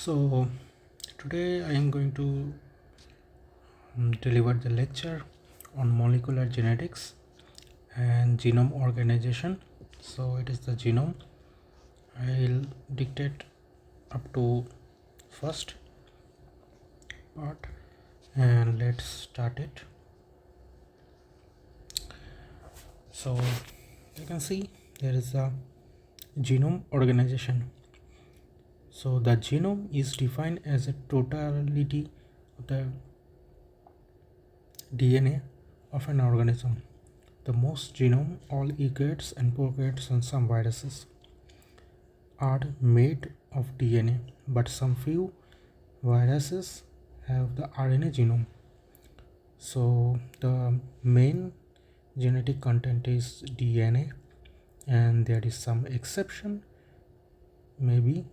So today I am going to deliver the lecture on molecular genetics and genome organization. So it is the genome. I'll dictate up to first part and let's start it. So you can see there is a genome organization. So the genome is defined as a totality of the DNA of an organism. The most genome, all eukaryotes and prokaryotes and some viruses, are made of DNA, but some few viruses have the RNA genome. So the main genetic content is DNA, and there is some exception, maybe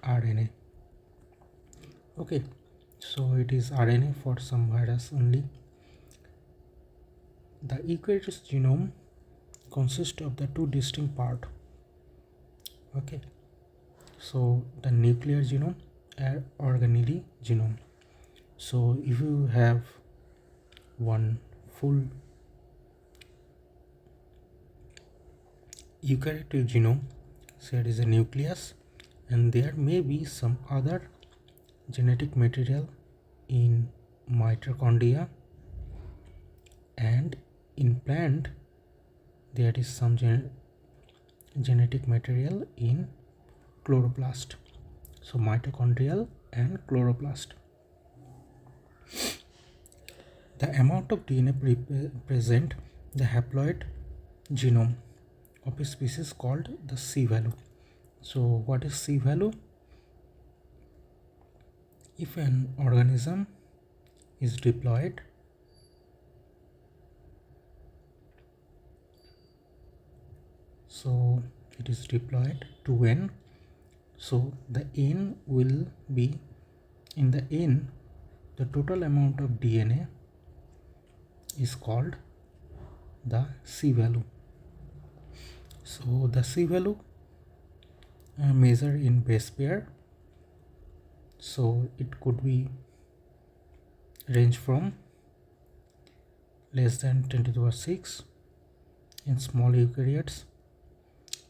RNA. Okay, so it is RNA for some virus only. The eukaryotic genome consists of the two distinct parts. Okay, so the nuclear genome and organelle genome. So if you have one full eukaryotic genome, so it is a nucleus, and there may be some other genetic material in mitochondria, and in plant there is some genetic material in chloroplast. So mitochondrial and chloroplast. The amount of DNA present the haploid genome of a species called the C value. So what is C value? If an organism is diploid, so it is diploid to N, so the N will be, in the N, the total amount of DNA is called the C value. So the C value measured in base pair, so it could be range from less than 10 to the power 6 in small eukaryotes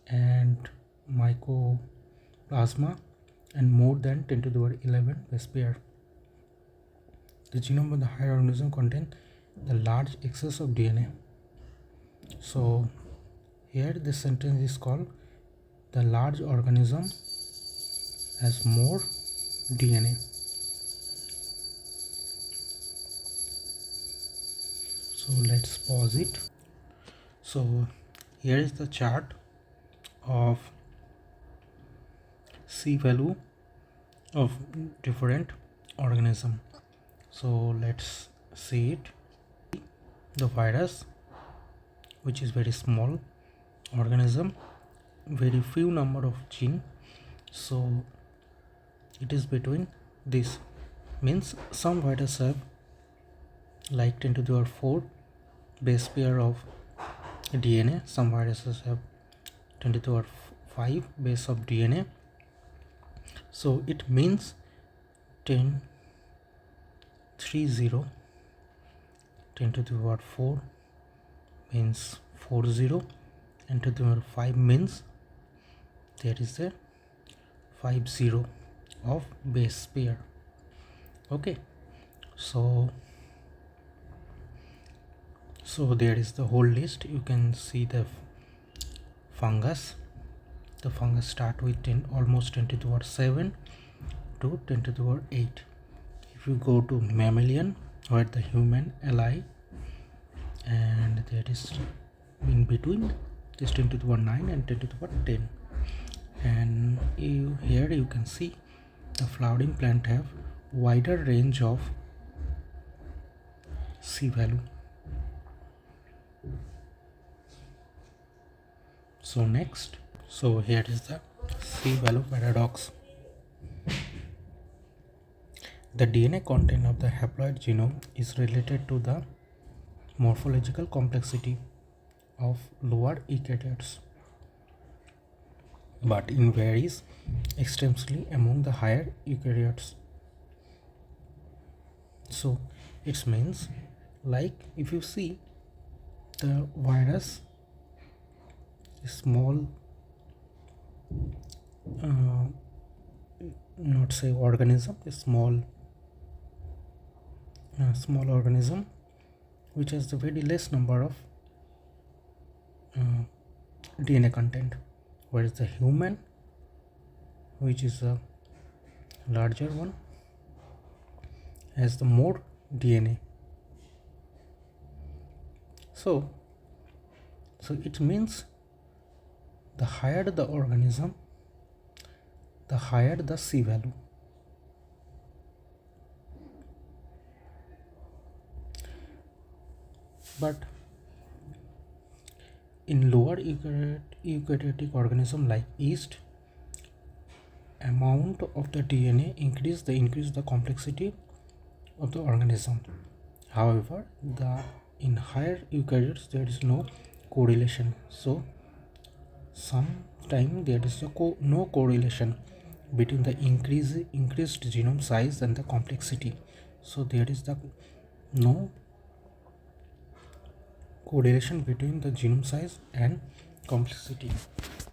and mycoplasma, and more than 10 to the power 11 base pair. The genome of the higher organism contains the large excess of DNA. So here this sentence is called the large organism has more DNA. So let's pause it. So here is the chart of C value of different organism. So let's see it. The virus, which is very small organism, very few number of gene, so it is between this, means some viruses have like 10 to the power 4 base pair of DNA, some viruses have 10 to the power 5 base of DNA, so it means 10 30, 10 to the power 4 means 40, and to the power 5 means there is a 50 of base pair. Okay, so there is the whole list. You can see the fungus. The fungus start with 10, almost 10 to the power 7 to 10 to the power 8. If you go to mammalian, where the human ally, and there is in between this 10 to the power 9 and 10 to the power 10, and here you can see the flowering plant have wider range of C value. So next, so here is the C value paradox. The DNA content of the haploid genome is related to the morphological complexity of lower eukaryotes. but it varies extensively among the higher eukaryotes. So it means, like if you see the virus, a small not say organism, a small organism which has the very less number of DNA content, whereas the human, which is a larger one, has the more DNA. So it means the higher the organism, the higher the C value. But in lower eukaryotic organism like yeast, amount of the DNA increase the complexity of the organism. However, in higher eukaryotes there is no correlation. So sometimes there is no correlation between the increased genome size and the complexity. So there is no correlation between the genome size and complexity.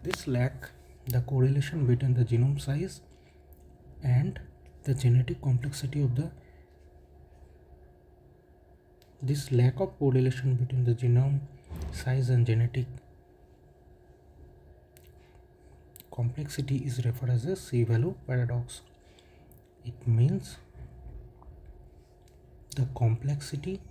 This lack the correlation between the genome size and the genetic complexity of this lack of correlation between the genome size and genetic complexity is referred as a C-value paradox. It means the complexity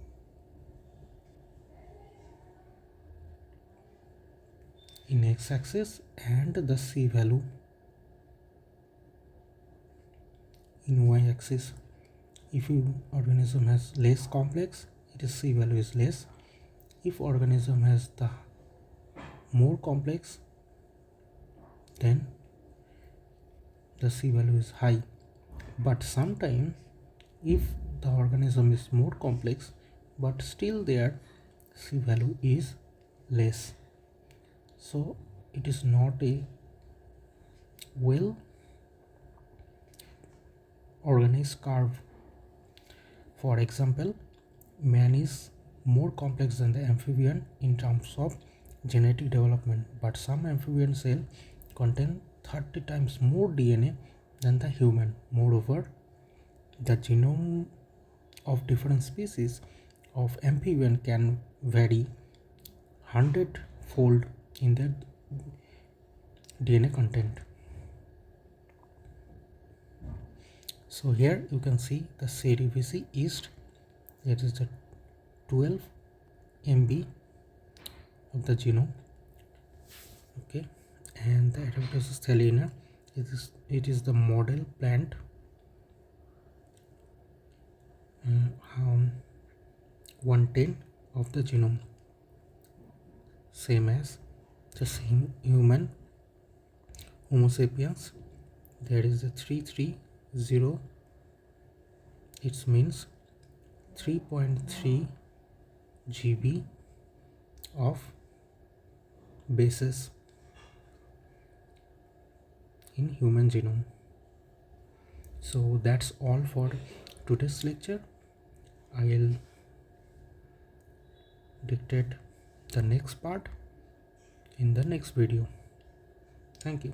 in x-axis and the C-value in y-axis. If organism has less complex, its C-value is less. If organism has the more complex, then the C-value is high. But sometimes if the organism is more complex but still their C-value is less, so it is not a well organized curve. For example, man is more complex than the amphibian in terms of genetic development, but some amphibian cell contain 30 times more DNA than the human. Moreover, the genome of different species of amphibian can vary 100-fold in their DNA content. So here you can see the CDVC yeast, that is the 12 MB of the genome. Okay, and the Arabidopsis thaliana, it is the model plant 110 of the genome, same as the same human Homo sapiens. There is a 330, it means 3.3 GB of bases in human genome. So that's all for today's lecture. I will dictate the next part in the next video. Thank you.